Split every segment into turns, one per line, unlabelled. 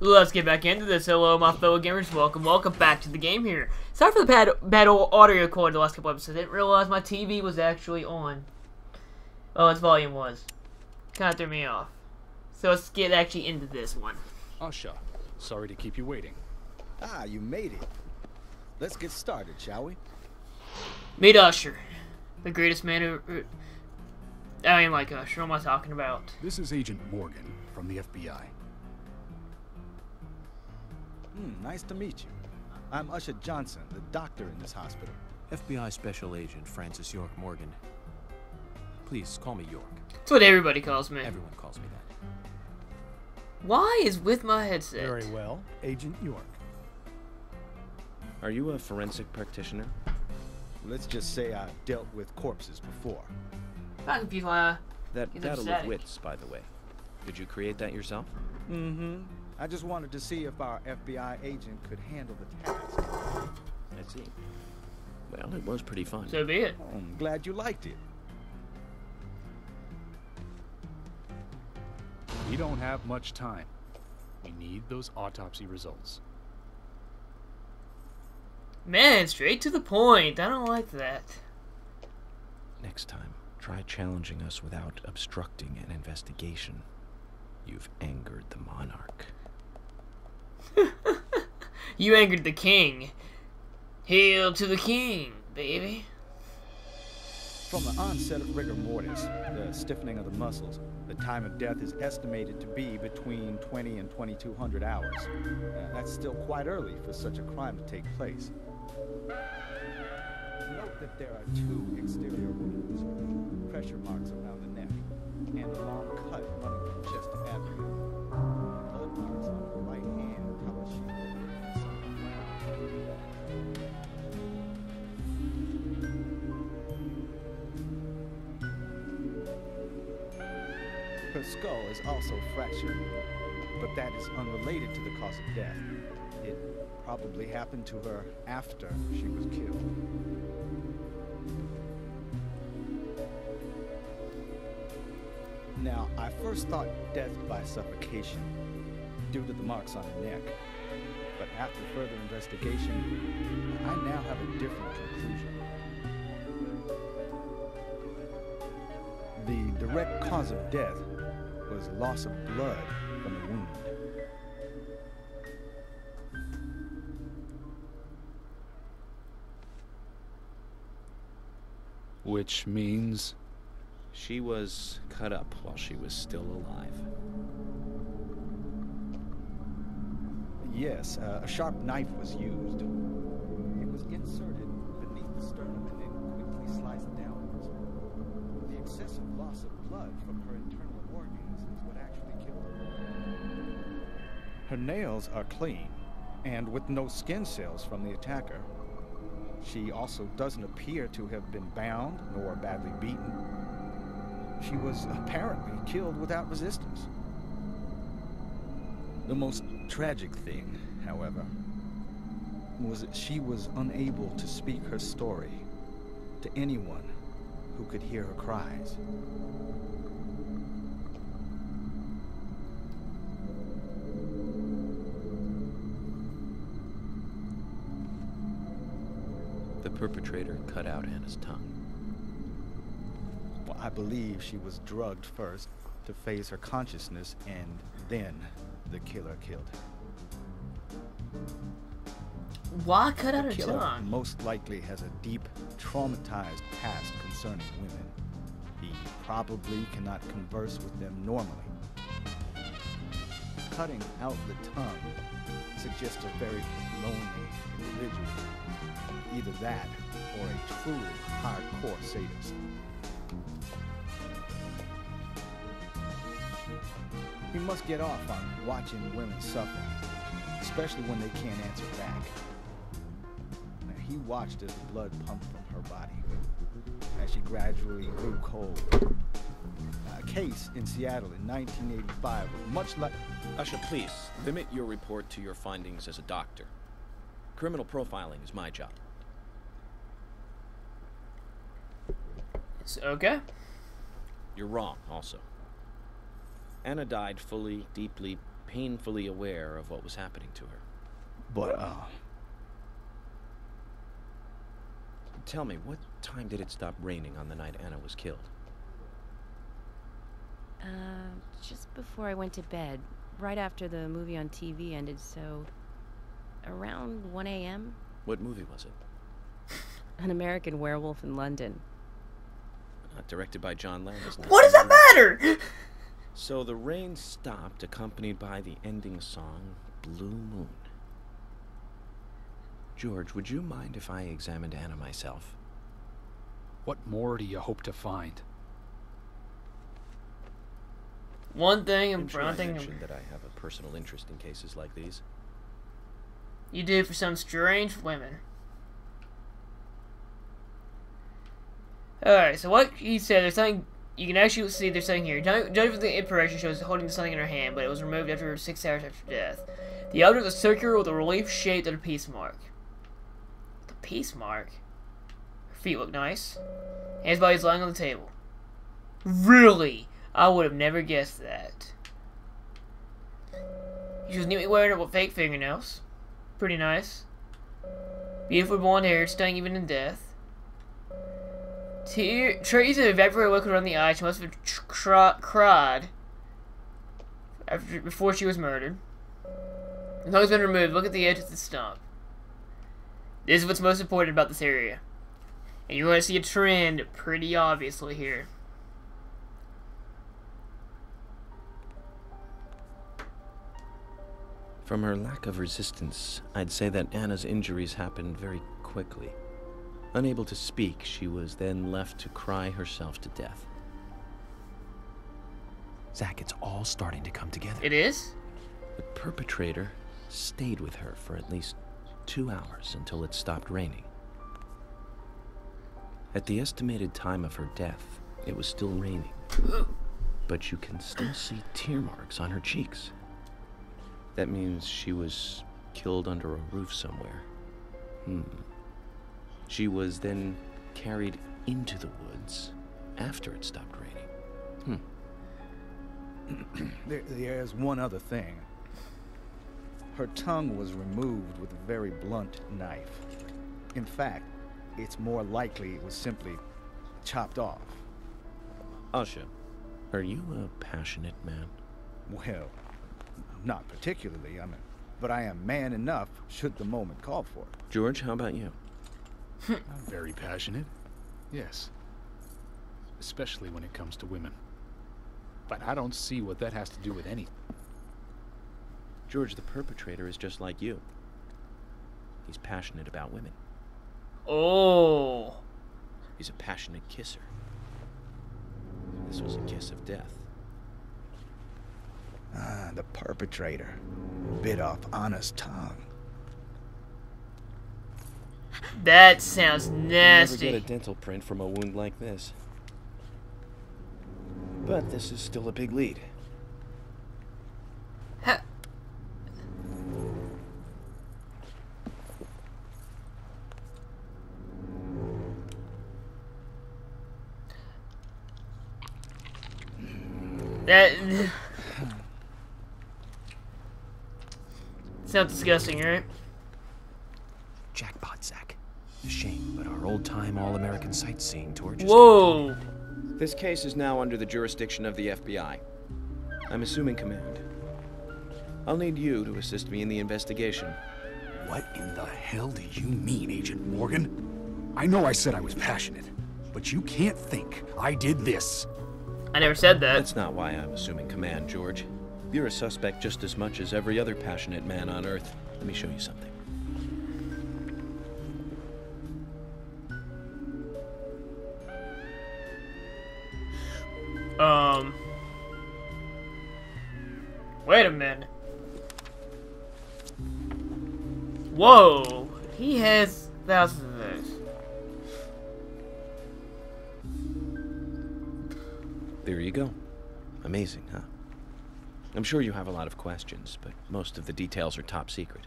Let's get back into this. Hello, my fellow gamers. Welcome back to the game here. Sorry for the bad audio quality the last couple episodes. I didn't realize my TV was actually on. Oh, its volume was. Kind of threw me off. So let's get actually into this one.
Usha, sorry to keep you waiting.
Ah, you made it. Let's get started, shall we?
Meet Usher. The greatest man who... I mean, like Usher. What am I talking about?
This is Agent Morgan from the FBI.
Nice to meet you. I'm Usher Johnson, the doctor in this hospital.
FBI Special Agent Francis York Morgan. Please call me York.
That's what everybody calls me.
Everyone calls me that.
Why is with my headset?
Very well, Agent York.
Are you a forensic practitioner?
Let's just say I've dealt with corpses before.
Not confused.
That battle of wits, by the way. Did you create that yourself?
I just wanted to see if our FBI agent could handle the task.
I see. Well, it was pretty fun.
So be it.
Oh, I'm glad you liked it.
We don't have much time. We need those autopsy results.
Man, straight to the point. I don't like that.
Next time, try challenging us without obstructing an investigation. You've angered the monarch.
You angered the king. Hail to the king, baby.
From the onset of rigor mortis, the stiffening of the muscles, the time of death is estimated to be between 20 and 2200 hours. That's still quite early for such a crime to take place. Note that there are two exterior wounds, pressure marks around the neck, and a long cut running from chest to abdomen. Blood marks on her right hand tell us she was Her skull is also fractured, but that is unrelated to the cause of death. It probably happened to her after she was killed. Now, I first thought death by suffocation due to the marks on her neck, but after further investigation, I now have a different conclusion. The direct cause of death was loss of blood from the wound.
Which means...
She was cut up while she was still alive.
Yes, a sharp knife was used. It was inserted beneath the sternum and then quickly sliced downwards. The excessive loss of blood from her internal organs is what actually killed her. Her nails are clean, and with no skin cells from the attacker. She also doesn't appear to have been bound nor badly beaten. She was apparently killed without resistance. The most tragic thing, however, was that she was unable to speak her story to anyone who could hear her cries.
The perpetrator cut out Anna's tongue.
Well, I believe she was drugged first to phase her consciousness, and then the killer killed her.
Why cut out her
The killer
tongue?
most likely has a deep, traumatized past concerning women. He probably cannot converse with them normally. Cutting out the tongue suggests a very lonely individual. Either that, or a truly hardcore sadist. He must get off on watching women suffer, especially when they can't answer back. Now, he watched as the blood pumped from her body, as she gradually grew cold. A case in Seattle in 1985 was much like...
Usha, please, limit your report to your findings as a doctor. Criminal profiling is my job.
It's okay.
You're wrong, also. Anna died fully, deeply painfully aware of what was happening to her.
But,
Tell me, what time did it stop raining on the night Anna was killed?
Just before I went to bed, right after the movie on TV ended, so around 1 a.m.
What movie was it?
An American Werewolf in London.
Not directed by John Landis.
What does that matter?
So the rain stopped, accompanied by the ending song, Blue Moon. George, would you mind if I examined Anna myself?
What more do you hope to find?
One thing
I'm
and
sure
one
I
thing
mentioned that I have a personal interest in cases like these.
you do for some strange women. Alright, so what he said, there's something, you can actually see there's something here. Judging from the information, she was holding something in her hand, but it was removed after 6 hours after death. The object was circular with a relief shaped and a peace mark. The peace mark? Her feet look nice. Hands body's lying on the table. Really? I would have never guessed that. She was neatly wearing her fake fingernails. Pretty nice. Beautiful blonde hair, stunning even in death. Traces of evaporated liquid around the eyes. She must have cried before she was murdered. The tongue's been removed. Look at the edge of the stump. This is what's most important about this area. And you're going to see a trend pretty obviously here.
From her lack of resistance, I'd say that Anna's injuries happened very quickly. Unable to speak, she was then left to cry herself to death.
Zach, it's all starting to come together.
It is?
The perpetrator stayed with her for at least 2 hours until it stopped raining. At the estimated time of her death, it was still raining, but you can still see tear marks on her cheeks. That means she was killed under a roof somewhere. She was then carried into the woods after it stopped raining.
there's one other thing. Her tongue was removed with a very blunt knife. In fact, it's more likely it was simply chopped off.
Asha, are you a passionate man?
Well, not particularly, but I am man enough should the moment call for it.
George, how about you?
I'm very passionate. Yes. Especially when it comes to women. But I don't see what that has to do with anything.
George, the perpetrator is just like you. He's passionate about women.
Oh.
He's a passionate kisser. This was a kiss of death.
Ah, the perpetrator bit off Anna's tongue.
That sounds
You'll never
nasty.
get a dental print from a wound like this. But this is still a big lead.
Ha- That sounds disgusting, right?
Jackpot, Zach. A shame, but our old-time all-American sightseeing tour just...
Whoa.
This case is now under the jurisdiction of the FBI. I'm assuming command. I'll need you to assist me in the investigation.
What in the hell do you mean, Agent Morgan? I know I said I was passionate, but you can't think I did this.
I never said that.
That's not why I'm assuming command, George. You're a suspect just as much as every other passionate man on Earth. Let me show you something.
Wait a minute. Whoa. He has thousands of those.
There you go. Amazing, huh? I'm sure you have a lot of questions, but most of the details are top secret.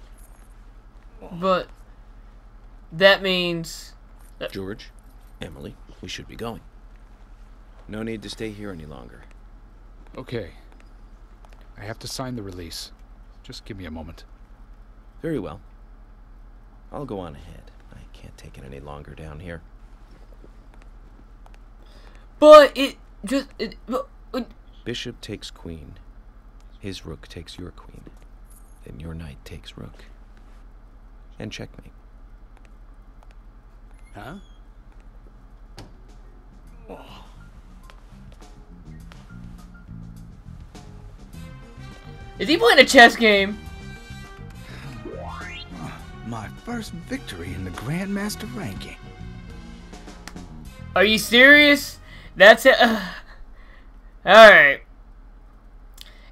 But that means that
George, Emily, we should be going. No need to stay here any longer.
Okay. I have to sign the release. Just give me a moment.
Very well. I'll go on ahead. I can't take it any longer down here.
But it just...
Bishop takes queen. His rook takes your queen. Then your knight takes rook. And checkmate.
Huh?
Is he playing a chess game?
My first victory in the Grandmaster ranking.
Are you serious? That's it. Alright.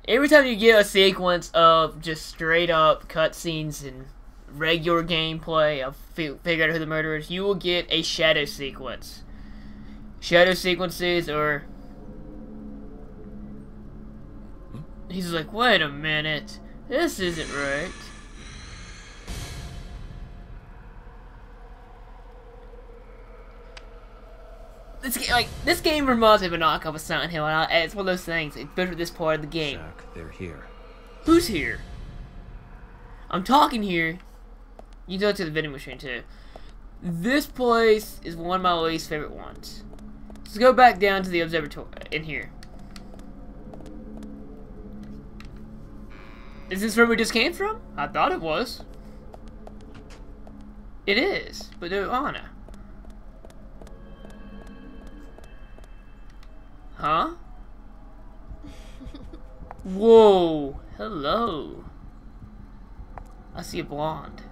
Every time you get a sequence of just straight up cutscenes and regular gameplay of figure out who the murderer is, you will get a shadow sequence. Shadow sequences are... He's like, wait a minute. This isn't right. This game reminds me of a knockoff of Silent Hill, and it's one of those things. It's better this part of the game.
Jack, they're here.
Who's here? I'm talking here. You can go to the vending machine too. This place is one of my least favorite ones. Let's go back down to the observatory in here. Is this where we just came from? I thought it was. It is, but no Anna. Huh? Whoa. Hello. I see a blonde.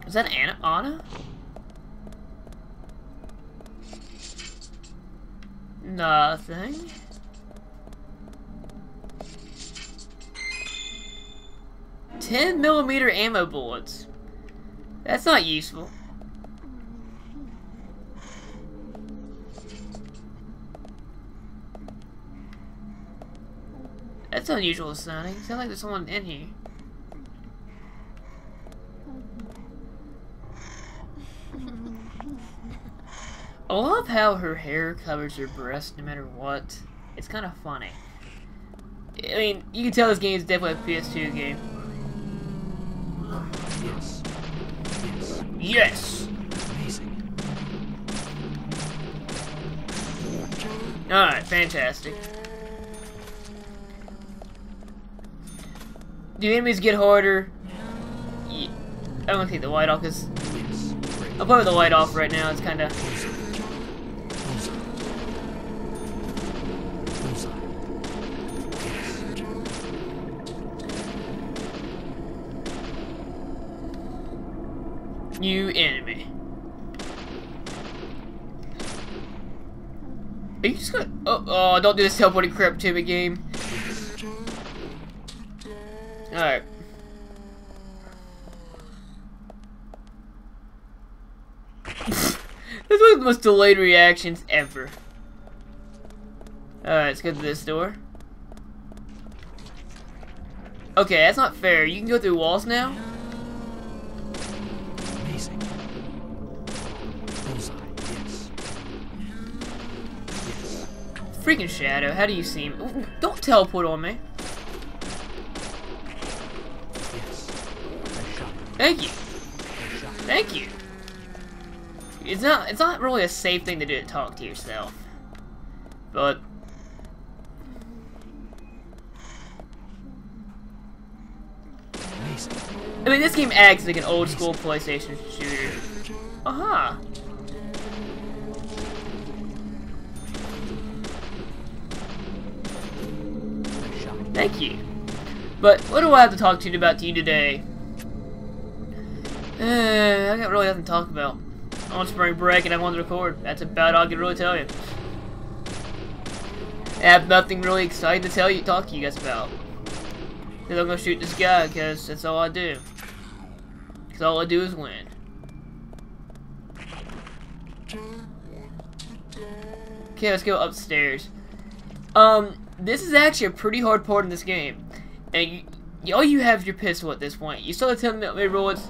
Is that Anna? Nothing. .10mm ammo bullets. That's not useful. That's unusual sounding. Sounds like there's someone in here. I love how her hair covers her breast no matter what. It's kind of funny. I mean, you can tell this game is definitely a PS2 game.
Yes. Yes.
Yes!
Amazing.
Alright, fantastic. Do enemies get harder? Yeah. I'm gonna take the light off because I'll play with the light off right now. It's kind of... New enemy. Are you just gonna... Oh, don't do this teleporting crap to me, game. Alright. This was one of the most delayed reactions ever. Alright, let's go to this door. Okay, that's not fair. You can go through walls now?
Amazing. Bullseye. Yes. Yes.
Freaking Shadow, how do you see me? Ooh, don't teleport on me.
Yes.
Thank you. Thank you. It's not really a safe thing to do to talk to yourself. But
Amazing.
I mean, this game acts like an old school PlayStation shooter. Aha. Thank you. But what do I have to talk to you about today? I got really nothing to talk about. I'm on spring break and I want to record. That's about all I can really tell you. I have nothing really exciting to talk to you guys about. Because I'm going to shoot this guy, because that's all I do. Because all I do is win. Okay, let's go upstairs. This is actually a pretty hard part in this game. And all you have is your pistol at this point. You saw the 10mm bullets.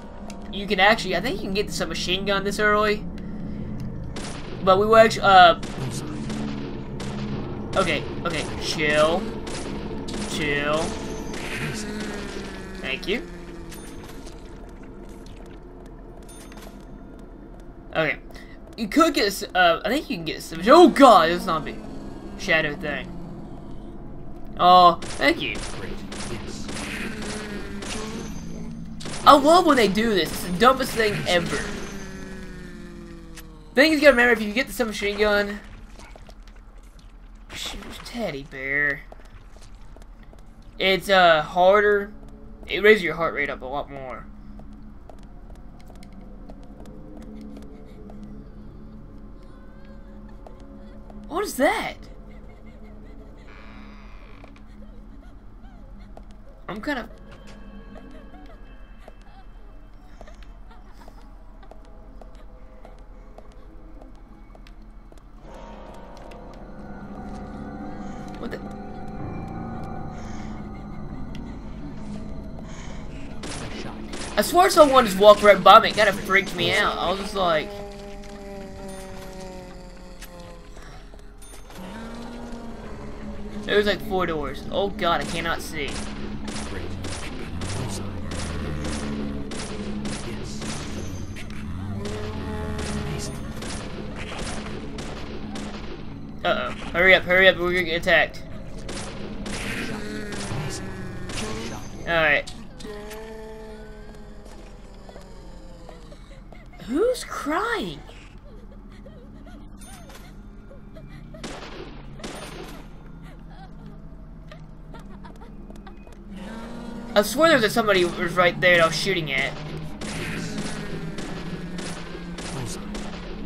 You can actually, I think you can get some machine gun this early. But we will actually, okay, chill. Chill. Thank you. Okay. You could get, I think you can get some. Oh god, it's not a big shadow thing. Oh, thank you. I love when they do this. It's the dumbest thing ever. Thing you gotta remember, if you get the submachine gun, teddy bear, it's harder. It raises your heart rate up a lot more. What is that? I'm kind of... What the... I swear someone just walked right by me. It kind of freaked me out. I was just like... There was like 4 doors. Oh god, I cannot see. Uh-oh. Hurry up, we're gonna get attacked. Alright. Who's crying? I swear there was somebody who was right there that I was shooting at.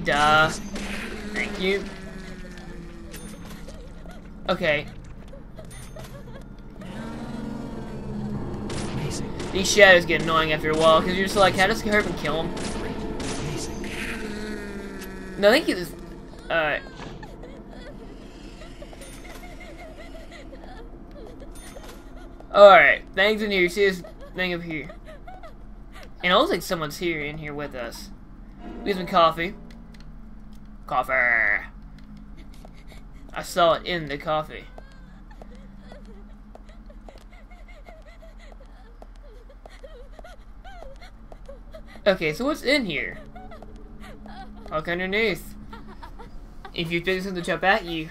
Duh. Thank you. Okay. These shadows get annoying after a while because you're just like, how does hurry up and kill him? No, I think it's... Alright. Alright, things in here. You see this thing up here? And it looks like someone's here in here with us. We get some coffee. Coffee. I saw it in the coffee. Okay, so what's in here? Look underneath. If you think something to jump at you.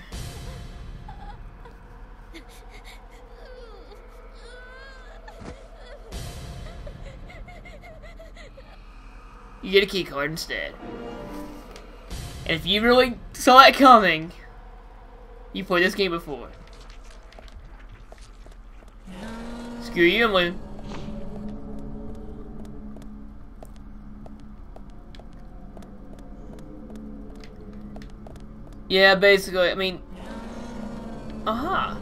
You get a key card instead. And if you really saw that coming, you played this game before. Screw you, I'm leaving. Yeah, basically, I mean... Aha!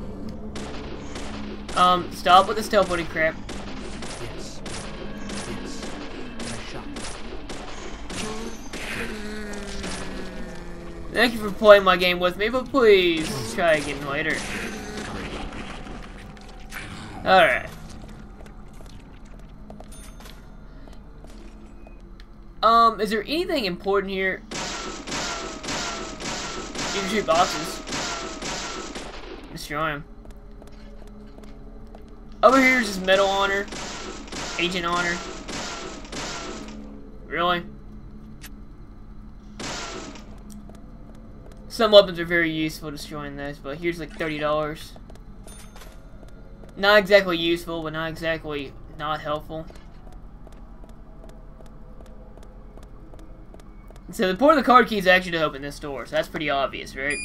Stop with this teleporting crap. Thank you for playing my game with me, but please try again later. Alright. Is there anything important here? You can shoot boxes. Destroy them. Over here is just Medal Honor. Agent Honor. Really? Some weapons are very useful destroying this, but here's like $30. Not exactly useful, but not exactly not helpful. So the point of the card key is actually to open this door, so that's pretty obvious, right?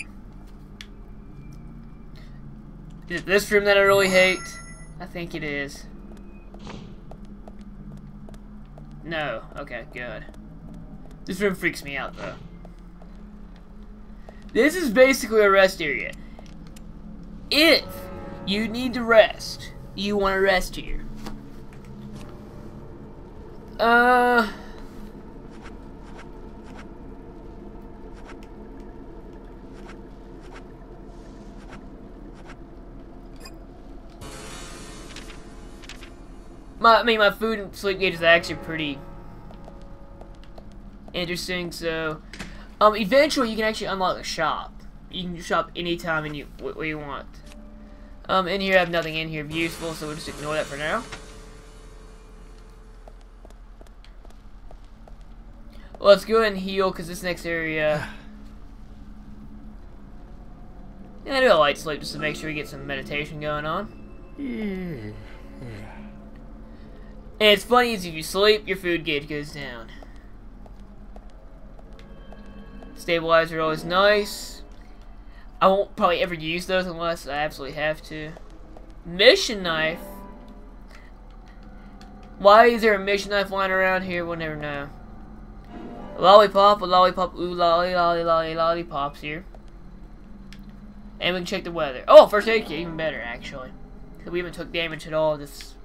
Is it this room that I really hate? I think it is. No. Okay, good. This room freaks me out, though. This is basically a rest area. If you need to rest, you want to rest here. My food and sleep gauge is actually pretty interesting, so eventually you can actually unlock the shop. You can shop anytime and where you want. In here I have nothing in here of useful, so we'll just ignore that for now. Let's go ahead and heal, because this next area... Yeah, I do a light sleep just to make sure we get some meditation going on. And it's funny is if you sleep, your food gauge goes down. Stabilizer are always nice. I won't probably ever use those unless I absolutely have to. Mission knife? Why is there a mission knife lying around here? We'll never know. A lollipop, ooh lolly, lolly, lolly, lollipops here. And we can check the weather. Oh, first aid kit, even better actually. Because we haven't took damage at all this